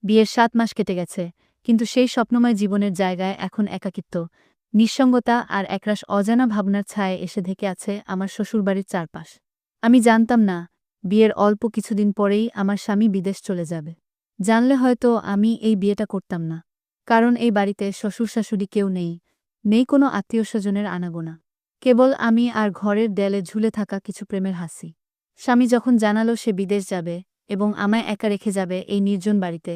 বিয়ের ৭ মাস কেটে গেছে, কিন্তু সেই স্বপ্নময় জীবনের জায়গায় এখন একাকিত্ব, নিঃসঙ্গতা আর একরাশ অজানা ভাবনার ছায়ায় এসে ঢেকে আছে আমার শ্বশুরবাড়ির চারপাশ। আমি জানতাম না, বিয়ের অল্প কিছুদিন পরেই আমার স্বামী বিদেশ চলে যাবে। জানলে হয়তো আমি এই বিয়েটা করতাম না। কারণ এই বাড়িতে শ্বশুর-শাশুড়ি কেউ নেই, নেই কোনো আত্মীয়স্বজনের আনাগোনা। কেবল আমি আর ঘরের দেয়ালে ঝুলে থাকা কিছু প্রেমের হাসি। স্বামী যখন জানালো সে বিদেশ যাবে এবং আমায় একা রেখে যাবে এই নির্জন বাড়িতে,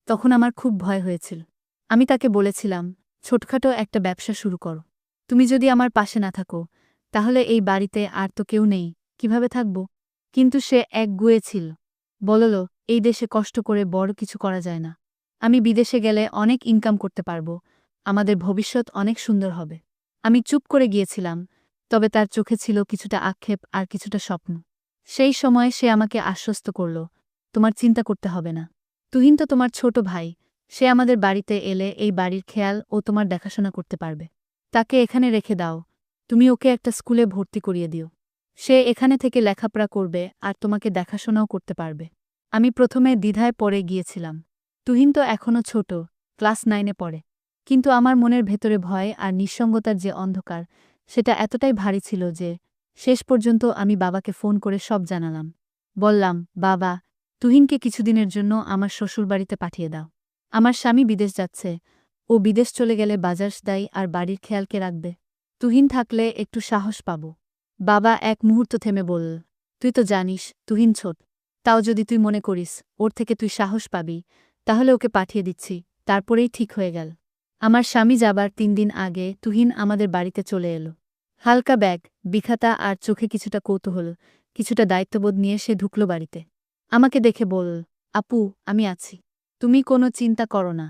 তখন আমার খুব ভয় হয়েছিল। আমি তাকে বলেছিলাম, ছোটখাটো একটা ব্যবসা শুরু করো। তুমি যদি আমার পাশে না থাকো, তাহলে এই বাড়িতে আর তো কেউ নেই, কিভাবে থাকব? কিন্তু সে একগুঁয়ে ছিল। বলল, এই দেশে কষ্ট করে বড় কিছু করা যায় না। আমি বিদেশে গেলে অনেক ইনকাম করতে পারব, আমাদের ভবিষ্যৎ অনেক সুন্দর হবে। আমি চুপ করে গিয়েছিলাম, তবে তার চোখে ছিল কিছুটা আক্ষেপ আর কিছুটা স্বপ্ন। সেই সময় সে আমাকে আশ্বস্ত করল, তোমার চিন্তা করতে হবে না। তুহিন তো তোমার ছোট ভাই, সে আমাদের বাড়িতে এলে এই বাড়ির খেয়াল ও তোমার দেখাশোনা করতে পারবে। তাকে এখানে রেখে দাও, তুমি ওকে একটা স্কুলে ভর্তি করিয়ে দিও। সে এখানে থেকে লেখাপড়া করবে আর তোমাকে দেখাশোনাও করতে পারবে। আমি প্রথমে দ্বিধায় পড়ে গিয়েছিলাম। তুহিন তো এখনও ছোট, ক্লাস 9-এ পড়ে। কিন্তু আমার মনের ভেতরে ভয় আর নিঃসঙ্গতার যে অন্ধকার, সেটা এতটাই ভারী ছিল যে শেষ পর্যন্ত আমি বাবাকে ফোন করে সব জানালাম। বললাম, বাবা, তুহিনকে কিছুদিনের জন্য আমার শ্বশুরবাড়িতে পাঠিয়ে দাও। আমার স্বামী বিদেশ যাচ্ছে, ও বিদেশ চলে গেলে বাজার দায়ী আর বাড়ির খেয়ালকে রাখবে। তুহিন থাকলে একটু সাহস পাব। বাবা এক মুহূর্ত থেমে বলল, তুই তো জানিস তুহিন ছোট, তাও যদি তুই মনে করিস ওর থেকে তুই সাহস পাবি, তাহলে ওকে পাঠিয়ে দিচ্ছি। তারপরেই ঠিক হয়ে গেল। আমার স্বামী যাবার 3 দিন আগে তুহিন আমাদের বাড়িতে চলে এলো। হালকা ব্যাগ, বিখাতা আর চোখে কিছুটা কৌতূহল, কিছুটা দায়িত্ববোধ নিয়ে সে ঢুকল বাড়িতে। আমাকে দেখে বলল, আপু, আমি আছি। তুমি কোনো চিন্তা করো না।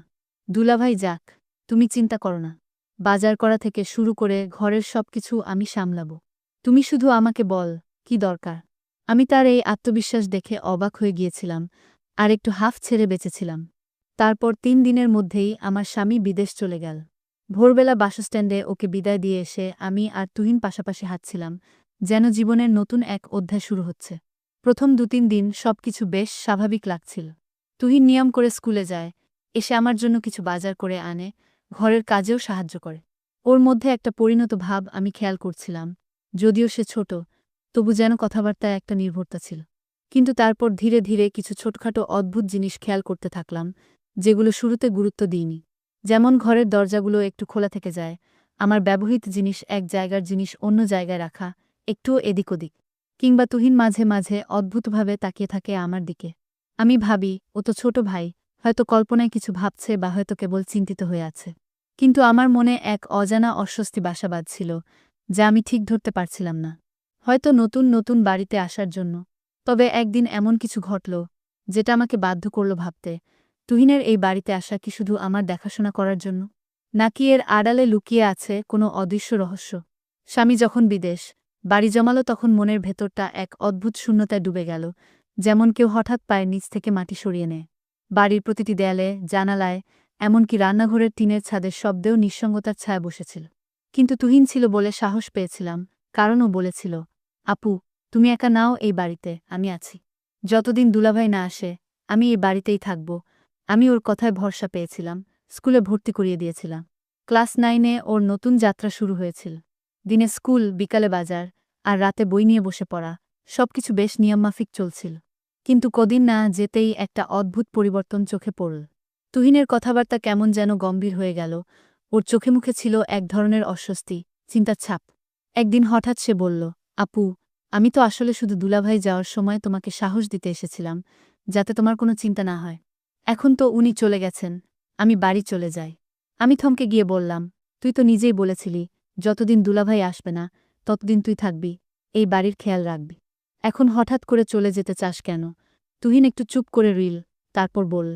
দুলাভাই যাক, তুমি চিন্তা করো না। বাজার করা থেকে শুরু করে ঘরের সবকিছু আমি সামলাবো। তুমি শুধু আমাকে বল, কি দরকার। আমি তার এই আত্মবিশ্বাস দেখে অবাক হয়ে গিয়েছিলাম, আর একটু হাফ ছেড়ে বেঁচেছিলাম। তারপর 3 দিনের মধ্যেই আমার স্বামী বিদেশ চলে গেল। ভোরবেলা বাসস্ট্যান্ডে ওকে বিদায় দিয়ে এসে আমি আর তুহিন পাশাপাশি হাঁটছিলাম, যেন জীবনের নতুন এক অধ্যায় শুরু হচ্ছে। প্রথম 2-3 দিন সবকিছু বেশ স্বাভাবিক লাগছিল। তুহিন নিয়ম করে স্কুলে যায়, এসে আমার জন্য কিছু বাজার করে আনে, ঘরের কাজেও সাহায্য করে। ওর মধ্যে একটা পরিণত ভাব আমি খেয়াল করছিলাম, যদিও সে ছোট, তবু যেন কথাবার্তায় একটা নির্ভরতা ছিল। কিন্তু তারপর ধীরে ধীরে কিছু ছোটখাটো অদ্ভুত জিনিস খেয়াল করতে থাকলাম, যেগুলো শুরুতে গুরুত্ব দিইনি। যেমন ঘরের দরজাগুলো একটু খোলা থেকে যায়, আমার ব্যবহৃত জিনিস এক জায়গার জিনিস অন্য জায়গায় রাখা, একটুও এদিক ওদিক। কিংবা তুহিন মাঝে মাঝে অদ্ভুতভাবে তাকিয়ে থাকে আমার দিকে। আমি ভাবি, ও তো ছোট ভাই, হয়তো কল্পনায় কিছু ভাবছে বা হয়তো কেবল চিন্তিত হয়ে আছে। কিন্তু আমার মনে এক অজানা অস্বস্তি বাসা বাঁধছিল, যা আমি ঠিক ধরতে পারছিলাম না। হয়তো নতুন নতুন বাড়িতে আসার জন্য। তবে একদিন এমন কিছু ঘটল, যেটা আমাকে বাধ্য করল ভাবতে, তুহিনের এই বাড়িতে আসা কি শুধু আমার দেখাশোনা করার জন্য, নাকি এর আড়ালে লুকিয়ে আছে কোনো অদৃশ্য রহস্য। স্বামী যখন বিদেশ বাড়ি জমালো, তখন মনের ভেতরটা এক অদ্ভুত শূন্যতায় ডুবে গেল, যেমন কেউ হঠাৎ পায়ের নিচ থেকে মাটি সরিয়ে নেয়। বাড়ির প্রতিটি দেয়ালে, জানালায়, এমনকি রান্নাঘরের টিনের ছাদের শব্দেও নিঃসঙ্গতার ছায়া বসেছিল। কিন্তু তুহিন ছিল বলে সাহস পেয়েছিলাম, কারণ ও বলেছিল, আপু, তুমি একা নাও এই বাড়িতে, আমি আছি। যতদিন দুলাভাই না আসে, আমি এই বাড়িতেই থাকব। আমি ওর কথায় ভরসা পেয়েছিলাম, স্কুলে ভর্তি করিয়ে দিয়েছিলাম। ক্লাস 9-এ ওর নতুন যাত্রা শুরু হয়েছিল। দিনে স্কুল, বিকালে বাজার, আর রাতে বই নিয়ে বসে পড়া, সবকিছু বেশ নিয়মমাফিক চলছিল। কিন্তু কদিন না যেতেই একটা অদ্ভুত পরিবর্তন চোখে পড়ল। তুহিনের কথাবার্তা কেমন যেন গম্ভীর হয়ে গেল, ওর চোখে মুখে ছিল এক ধরনের অস্বস্তি, চিন্তার ছাপ। একদিন হঠাৎ সে বলল, আপু, আমি তো আসলে শুধু দুলাভাই যাওয়ার সময় তোমাকে সাহস দিতে এসেছিলাম, যাতে তোমার কোনো চিন্তা না হয়। এখন তো উনি চলে গেছেন, আমি বাড়ি চলে যাই। আমি থমকে গিয়ে বললাম, তুই তো নিজেই বলেছিলি, যতদিন দুলাভাই আসবে না, ততদিন তুই থাকবি, এই বাড়ির খেয়াল রাখবি। এখন হঠাৎ করে চলে যেতে চাস কেন? তুহিন একটু চুপ করে রইল, তারপর বলল,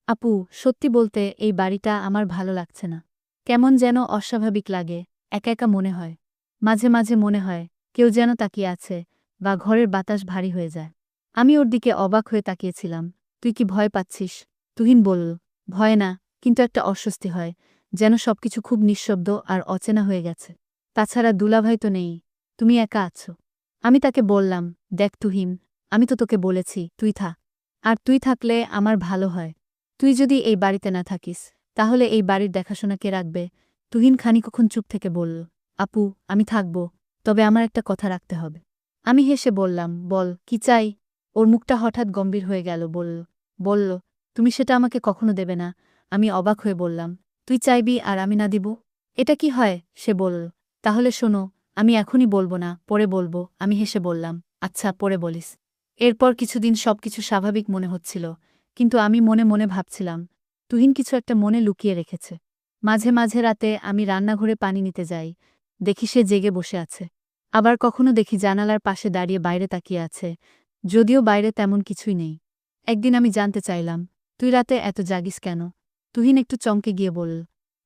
আপু, সত্যি বলতে এই বাড়িটা আমার ভালো লাগছে না। কেমন যেন অস্বাভাবিক লাগে, একা একা মনে হয়। মাঝে মাঝে মনে হয় কেউ যেন তাকিয়ে আছে, বা ঘরের বাতাস ভারী হয়ে যায়। আমি ওর দিকে অবাক হয়ে তাকিয়েছিলাম। তুই কি ভয় পাচ্ছিস? তুহিন বলল, ভয় না, কিন্তু একটা অস্বস্তি হয়, যেন সবকিছু খুব নিঃশব্দ আর অচেনা হয়ে গেছে। তাছাড়া দুলাভাই তো নেই, তুমি একা আছো। আমি তাকে বললাম, দেখ তুহিন, আমি তো তোকে বলেছি তুই থাক। আর তুই থাকলে আমার ভালো হয়। তুই যদি এই বাড়িতে না থাকিস তাহলে এই বাড়ির দেখাশোনা কে রাখবে? তুহিন খানিকক্ষণ চুপ থেকে বলল, আপু, আমি থাকব, তবে আমার একটা কথা রাখতে হবে। আমি হেসে বললাম, বল, কি চাই? ওর মুখটা হঠাৎ গম্ভীর হয়ে গেল। বলল, তুমি সেটা আমাকে কখনো দেবে না। আমি অবাক হয়ে বললাম, তুই চাইবি আর আমি না দিব? এটা কি হয়? সে বলল, তাহলে শোনো, আমি এখনই বলবো না, পরে বলবো। আমি হেসে বললাম, আচ্ছা, পরে বলিস। এরপর কিছুদিন সবকিছু স্বাভাবিক মনে হচ্ছিল, কিন্তু আমি মনে মনে ভাবছিলাম, তুহিন কিছু একটা মনে লুকিয়ে রেখেছে। মাঝে মাঝে রাতে আমি রান্নাঘরে পানি নিতে যাই, দেখি সে জেগে বসে আছে। আবার কখনো দেখি জানালার পাশে দাঁড়িয়ে বাইরে তাকিয়ে আছে, যদিও বাইরে তেমন কিছুই নেই। একদিন আমি জানতে চাইলাম, তুই রাতে এত জাগিস কেন? তুহিন একটু চমকে গিয়ে বলল,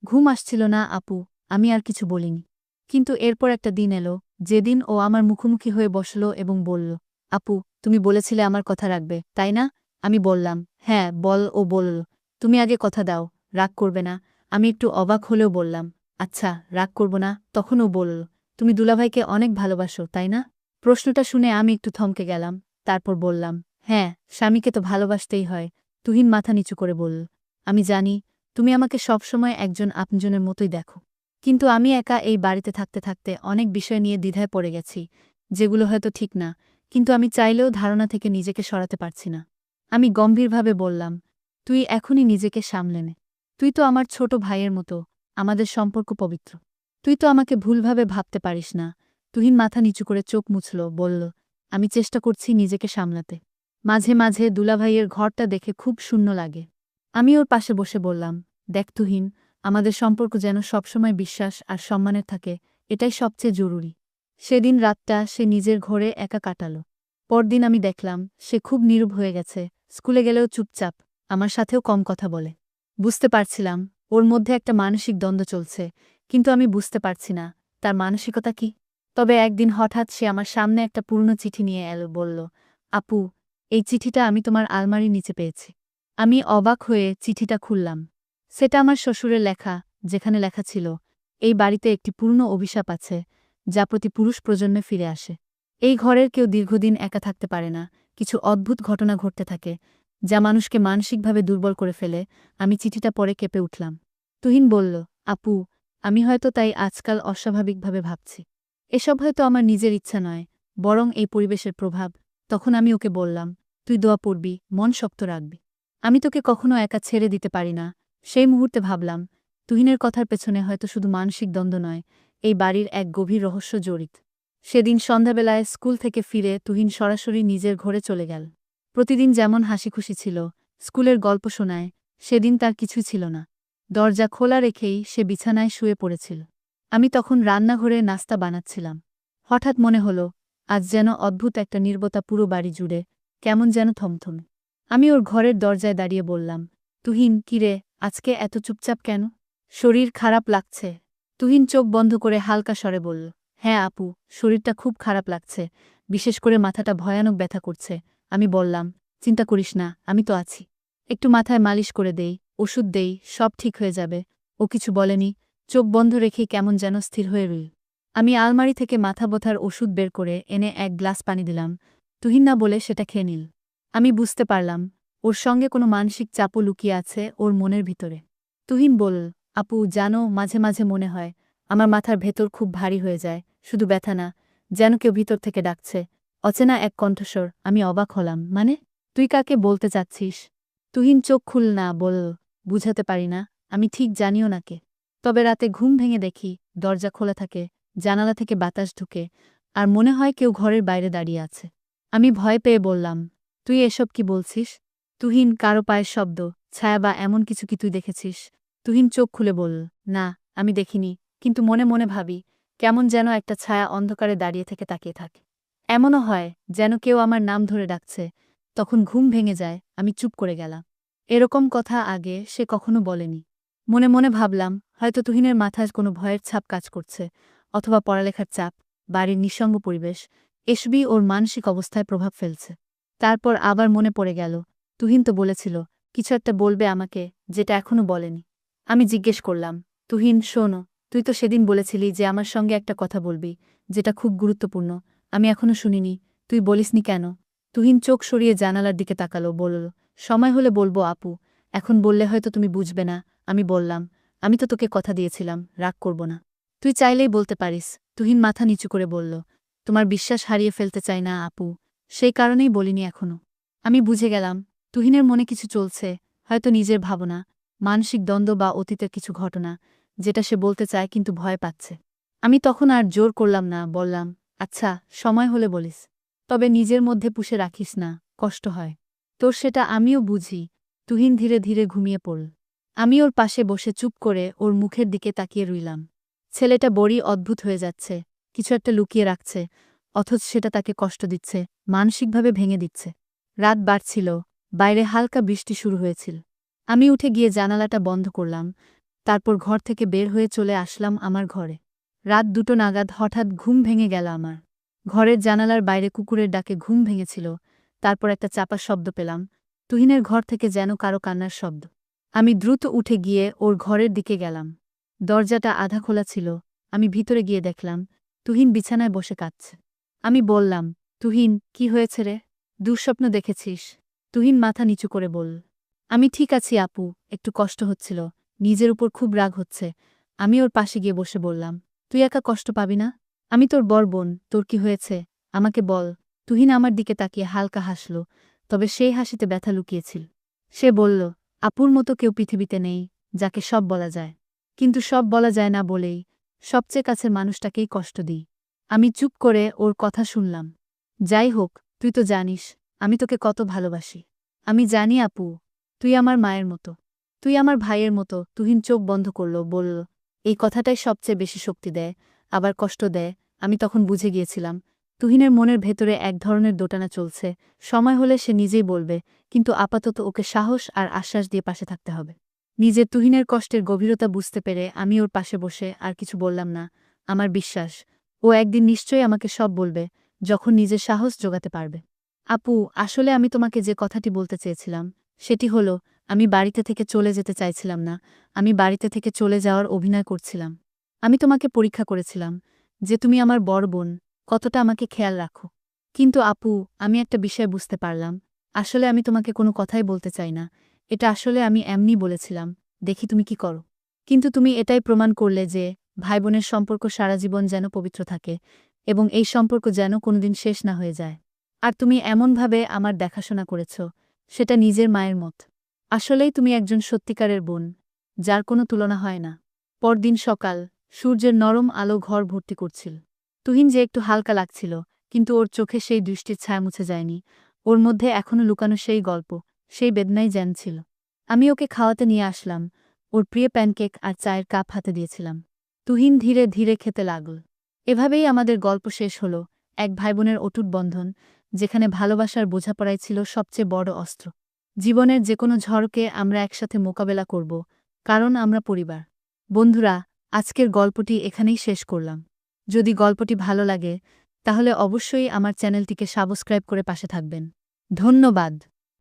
ঘুম আসছিল না আপু। আমি আর কিছু বলিনি। কিন্তু এরপর একটা দিন এলো, যেদিন ও আমার মুখোমুখি হয়ে বসল এবং বলল, আপু, তুমি বলেছিলে আমার কথা রাখবে, তাই না? আমি বললাম, হ্যাঁ, বল। ও বলল, তুমি আগে কথা দাও, রাগ করবে না। আমি একটু অবাক হলেও বললাম, আচ্ছা, রাগ করব না। তখন ও বলল, তুমি দুলাভাইকে অনেক ভালোবাসো, তাই না? প্রশ্নটা শুনে আমি একটু থমকে গেলাম, তারপর বললাম, হ্যাঁ, স্বামীকে তো ভালোবাসতেই হয়। তুহিন মাথা নিচু করে বলল, আমি জানি, তুমি আমাকে সবসময় একজন আপনজনের মতোই দেখো। কিন্তু আমি একা এই বাড়িতে থাকতে থাকতে অনেক বিষয় নিয়ে দ্বিধায় পড়ে গেছি, যেগুলো হয়তো ঠিক না, কিন্তু আমি চাইলেও ধারণা থেকে নিজেকে সরাতে পারছি না। আমি গম্ভীরভাবে বললাম, তুই এখনই নিজেকে সামলে নে। তুই তো আমার ছোট ভাইয়ের মতো, আমাদের সম্পর্ক পবিত্র। তুই তো আমাকে ভুলভাবে ভাবতে পারিস না। তুহিন মাথা নিচু করে চোখ মুছল, বলল, আমি চেষ্টা করছি নিজেকে সামলাতে। মাঝে মাঝে দুলাভাইয়ের ঘরটা দেখে খুব শূন্য লাগে। আমি ওর পাশে বসে বললাম, দেখ তুহিন, আমাদের সম্পর্ক যেন সবসময় বিশ্বাস আর সম্মানের থাকে, এটাই সবচেয়ে জরুরি। সেদিন রাতটা সে নিজের ঘরে একা কাটাল। পরদিন আমি দেখলাম সে খুব নীরব হয়ে গেছে, স্কুলে গেলেও চুপচাপ, আমার সাথেও কম কথা বলে। বুঝতে পারছিলাম ওর মধ্যে একটা মানসিক দ্বন্দ্ব চলছে, কিন্তু আমি বুঝতে পারছি না তার মানসিকতা কি। তবে একদিন হঠাৎ সে আমার সামনে একটা পুরনো চিঠি নিয়ে এলো, বলল, আপু, এই চিঠিটা আমি তোমার আলমারির নিচে পেয়েছি। আমি অবাক হয়ে চিঠিটা খুললাম। সেটা আমার শ্বশুরের লেখা, যেখানে লেখা ছিল, এই বাড়িতে একটি পূর্ণ অভিশাপ আছে, যা প্রতি পুরুষ প্রজন্মে ফিরে আসে। এই ঘরের কেউ দীর্ঘদিন একা থাকতে পারে না, কিছু অদ্ভুত ঘটনা ঘটতে থাকে, যা মানুষকে মানসিকভাবে দুর্বল করে ফেলে। আমি চিঠিটা পড়ে কেঁপে উঠলাম। তুহিন বলল, আপু, আমি হয়তো তাই আজকাল অস্বাভাবিকভাবে ভাবছি। এসব হয়তো আমার নিজের ইচ্ছা নয়, বরং এই পরিবেশের প্রভাব। তখন আমি ওকে বললাম, তুই দোয়া পড়বি, মন শক্ত রাখবি। আমি তোকে কখনো একা ছেড়ে দিতে পারি না। সেই মুহূর্তে ভাবলাম, তুহিনের কথার পেছনে হয়তো শুধু মানসিক দ্বন্দ্ব নয়, এই বাড়ির এক গভীর রহস্য জড়িত। সেদিন সন্ধ্যাবেলায় স্কুল থেকে ফিরে তুহিন সরাসরি নিজের ঘরে চলে গেল। প্রতিদিন যেমন হাসিখুশি ছিল, স্কুলের গল্প শোনায়, সেদিন তার কিছুই ছিল না। দরজা খোলা রেখেই সে বিছানায় শুয়ে পড়েছিল। আমি তখন রান্নাঘরে নাস্তা বানাচ্ছিলাম। হঠাৎ মনে হলো, আজ যেন অদ্ভুত একটা নীরবতা পুরো বাড়ি জুড়ে, কেমন যেন থমথমে। আমি ওর ঘরের দরজায় দাঁড়িয়ে বললাম, তুহিন, কিরে, আজকে এত চুপচাপ কেন? শরীর খারাপ লাগছে? তুহিন চোখ বন্ধ করে হালকা স্বরে বলল, হ্যাঁ আপু, শরীরটা খুব খারাপ লাগছে, বিশেষ করে মাথাটা ভয়ানক ব্যথা করছে। আমি বললাম, চিন্তা করিস না, আমি তো আছি। একটু মাথায় মালিশ করে দেই, ওষুধ দেই, সব ঠিক হয়ে যাবে। ও কিছু বলেনি, চোখ বন্ধ রেখেই কেমন যেন স্থির হয়ে রইল। আমি আলমারি থেকে মাথা ব্যথার ওষুধ বের করে এনে এক গ্লাস পানি দিলাম। তুহিন না বলে সেটা খেয়ে নিল। আমি বুঝতে পারলাম, ওর সঙ্গে কোনো মানসিক চাপও লুকিয়ে আছে ওর মনের ভিতরে। তুহিন বলল, আপু, জানো, মাঝে মাঝে মনে হয় আমার মাথার ভেতর খুব ভারী হয়ে যায়, শুধু ব্যথা না, যেন কেউ ভিতর থেকে ডাকছে। অচেনা এক কণ্ঠস্বর। আমি অবাক হলাম, মানে? তুই কাকে বলতে চাচ্ছিস? তুহিন চোখ খুল না বলল, বুঝাতে পারি না, আমি ঠিক জানিও না কে। তবে রাতে ঘুম ভেঙে দেখি দরজা খোলা থাকে, জানালা থেকে বাতাস ঢুকে, আর মনে হয় কেউ ঘরের বাইরে দাঁড়িয়ে আছে। আমি ভয় পেয়ে বললাম, তুই এসব কি বলছিস? তুহিন, কারো পায়ের শব্দ, ছায়া বা এমন কিছু কি তুই দেখেছিস? তুহিন চোখ খুলে বলল, না, আমি দেখিনি, কিন্তু মনে মনে ভাবি, কেমন যেন একটা ছায়া অন্ধকারে দাঁড়িয়ে থেকে তাকিয়ে থাকে। এমনও হয় যেন কেউ আমার নাম ধরে ডাকছে। তখন ঘুম ভেঙে যায়, আমি চুপ করে গেলাম। এরকম কথা আগে সে কখনো বলেনি। মনে মনে ভাবলাম, হয়তো তুহিনের মাথায় কোনো ভয়ের ছাপ কাজ করছে, অথবা পড়ালেখার চাপ, বাড়ির নিঃসঙ্গ পরিবেশ, এসবই ওর মানসিক অবস্থায় প্রভাব ফেলছে। তারপর আবার মনে পড়ে গেল, তুহিন তো বলেছিল কিছু একটা বলবে আমাকে, যেটা এখনো বলেনি। আমি জিজ্ঞেস করলাম, তুহিন, শোনো, তুই তো সেদিন বলেছিলি যে আমার সঙ্গে একটা কথা বলবি, যেটা খুব গুরুত্বপূর্ণ। আমি এখনো শুনিনি, তুই বলিসনি কেন? তুহিন চোখ সরিয়ে জানালার দিকে তাকালো, বলল, সময় হলে বলবো আপু, এখন বললে হয়তো তুমি বুঝবে না। আমি বললাম, আমি তো তোকে কথা দিয়েছিলাম, রাগ করব না। তুই চাইলেই বলতে পারিস। তুহিন মাথা নিচু করে বলল, তোমার বিশ্বাস হারিয়ে ফেলতে চাই না আপু, সেই কারণেই বলিনি এখনো। আমি বুঝে গেলাম, তুহিনের মনে কিছু চলছে, হয়তো নিজের ভাবনা, মানসিক দ্বন্দ্ব বা অতীতের কিছু ঘটনা, যেটা সে বলতে চায় কিন্তু ভয় পাচ্ছে। আমি তখন আর জোর করলাম না, বললাম, আচ্ছা, সময় হলে বলিস। তবে নিজের মধ্যে পুষে রাখিস না, কষ্ট হয়। তোর সেটা আমিও বুঝি। তুহিন ধীরে ধীরে ঘুমিয়ে পড়ল। আমি ওর পাশে বসে চুপ করে ওর মুখের দিকে তাকিয়ে রইলাম। ছেলেটা বড়ই অদ্ভুত হয়ে যাচ্ছে, কিছু একটা লুকিয়ে রাখছে, অথচ সেটা তাকে কষ্ট দিচ্ছে, মানসিকভাবে ভেঙে দিচ্ছে। রাত বাড়ছিল, বাইরে হালকা বৃষ্টি শুরু হয়েছিল। আমি উঠে গিয়ে জানালাটা বন্ধ করলাম, তারপর ঘর থেকে বের হয়ে চলে আসলাম আমার ঘরে। রাত 2টো নাগাদ হঠাৎ ঘুম ভেঙে গেল আমার। ঘরের জানালার বাইরে কুকুরের ডাকে ঘুম ভেঙেছিল, তারপর একটা চাপা শব্দ পেলাম, তুহিনের ঘর থেকে যেন কারো কান্নার শব্দ। আমি দ্রুত উঠে গিয়ে ওর ঘরের দিকে গেলাম। দরজাটা আধা খোলা ছিল, আমি ভিতরে গিয়ে দেখলাম, তুহিন বিছানায় বসে কাঁদছে। আমি বললাম, তুহিন, কি হয়েছে রে? দুঃস্বপ্ন দেখেছিস? তুহিন মাথা নিচু করে বলল, আমি ঠিক আছি আপু, একটু কষ্ট হচ্ছিল, নিজের উপর খুব রাগ হচ্ছে। আমি ওর পাশে গিয়ে বসে বললাম, তুই একা কষ্ট পাবি না? আমি তোর বড় বোন, তোর কি হয়েছে? আমাকে বল। তুহিন আমার দিকে তাকিয়ে হালকা হাসল, তবে সেই হাসিতে ব্যথা লুকিয়েছিল। সে বলল, আপুর মতো কেউ পৃথিবীতে নেই, যাকে সব বলা যায়। কিন্তু সব বলা যায় না বলেই সবচেয়ে কাছের মানুষটাকেই কষ্ট দিই। আমি চুপ করে ওর কথা শুনলাম। যাই হোক, তুই তো জানিস আমি তোকে কত ভালোবাসি। আমি জানি আপু, তুই আমার মায়ের মতো, তুই আমার ভাইয়ের মতো। তুহিন চোখ বন্ধ করল, বলল, এই কথাটাই সবচেয়ে বেশি শক্তি দেয়, আবার কষ্ট দেয়। আমি তখন বুঝে গিয়েছিলাম, তুহিনের মনের ভেতরে এক ধরনের দোটানা চলছে, সময় হলে সে নিজেই বলবে, কিন্তু আপাতত ওকে সাহস আর আশ্বাস দিয়ে পাশে থাকতে হবে। নিজের তুহিনের কষ্টের গভীরতা বুঝতে পেরে আমি ওর পাশে বসে আর কিছু বললাম না। আমার বিশ্বাস, ও একদিন নিশ্চয়ই আমাকে সব বলবে, যখন নিজের সাহস জোগাতে পারবে। আপু, আসলে আমি তোমাকে যে কথাটি বলতে চেয়েছিলাম, সেটি হলো, আমি বাড়িতে থেকে চলে যেতে চাইছিলাম না, আমি বাড়িতে থেকে চলে যাওয়ার অভিনয় করছিলাম। আমি তোমাকে পরীক্ষা করেছিলাম, যে তুমি আমার বড় বোন, কতটা আমাকে খেয়াল রাখো। কিন্তু আপু, আমি একটা বিষয় বুঝতে পারলাম, আসলে আমি তোমাকে কোনো কথাই বলতে চাই না, এটা আসলে আমি এমনি বলেছিলাম, দেখি তুমি কি করো। কিন্তু তুমি এটাই প্রমাণ করলে যে, ভাই বোনের সম্পর্ক সারা জীবন যেন পবিত্র থাকে, এবং এই সম্পর্ক যেন কোনোদিন শেষ না হয়ে যায়। আর তুমি এমনভাবে আমার দেখাশোনা করেছ, সেটা নিজের মায়ের মত। আসলেই তুমি একজন সত্যিকারের বোন, যার কোনো তুলনা হয় না। পরদিন সকাল, সূর্যের নরম আলো ঘর ভর্তি করছিল। তুহিন যে একটু হালকা লাগছিল, কিন্তু ওর চোখে সেই দৃষ্টির ছায়া মুছে যায়নি, ওর মধ্যে এখনো লুকানো সেই গল্প, সেই বেদনাই ছিল। আমি ওকে খাওয়াতে নিয়ে আসলাম, ওর প্রিয় প্যানকেক আর চায়ের কাপ হাতে দিয়েছিলাম। তুহিন ধীরে ধীরে খেতে লাগল। এভাবেই আমাদের গল্প শেষ হলো, এক ভাইবোনের অটুট বন্ধন, যেখানে ভালোবাসার বোঝাপড়াই ছিল সবচেয়ে বড় অস্ত্র। জীবনের যে কোনো ঝড়কে আমরা একসাথে মোকাবেলা করব, কারণ আমরা পরিবার। বন্ধুরা, আজকের গল্পটি এখানেই শেষ করলাম। যদি গল্পটি ভালো লাগে, তাহলে অবশ্যই আমার চ্যানেলটিকে সাবস্ক্রাইব করে পাশে থাকবেন। ধন্যবাদ।